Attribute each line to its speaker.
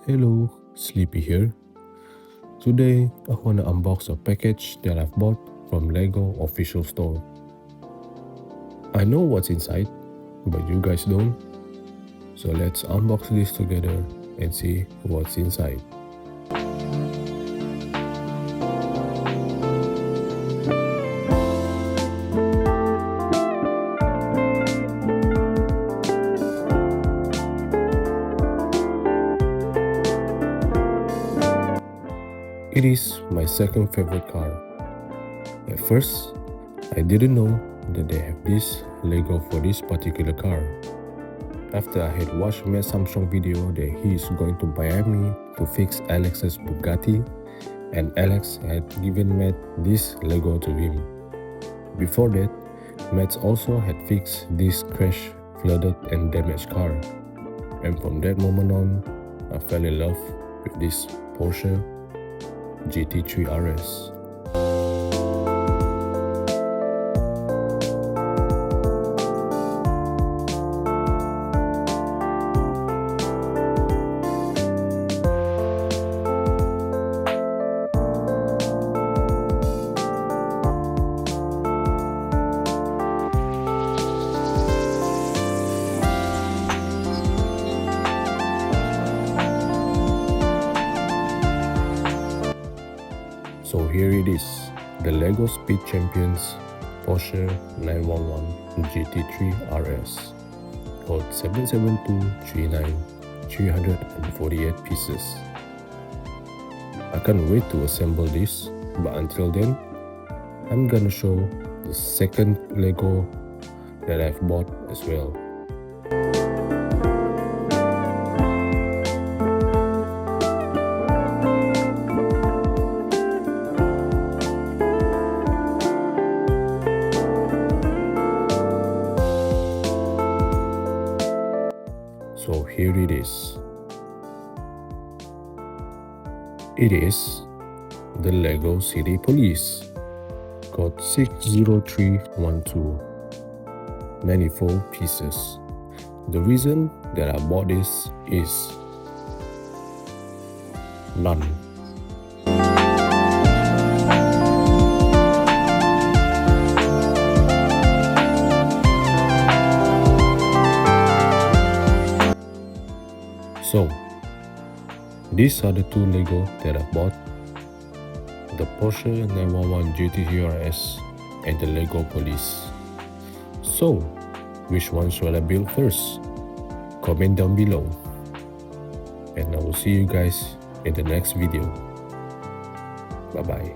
Speaker 1: Hello, Sleepy here. Today, I wanna unbox a package that I've bought from LEGO official store. I know what's inside, but you guys don't. So let's unbox this together and see what's inside. It is my second favorite car. At first, I didn't know that they have this LEGO for this particular car. After I had watched Matt Samsung video that he is going to Miami to fix Alex's Bugatti, and Alex had given Matt this LEGO to him. Before that, Matt also had fixed this crashed, flooded and damaged car. And from that moment on, I fell in love with this Porsche GT3 RS. So here it is, the LEGO Speed Champions Porsche 911 GT3 RS, code 77239, 348 pieces. I can't wait to assemble this, but until then, I'm gonna show the second LEGO that I've bought as well. So here it is. It is the LEGO City Police, code 60312, 94 pieces. The reason that I bought this is none. So, these are the two LEGO that I bought, the Porsche 911 GT3 RS and the LEGO Police. So, which one should I build first? Comment down below. And I will see you guys in the next video. Bye bye.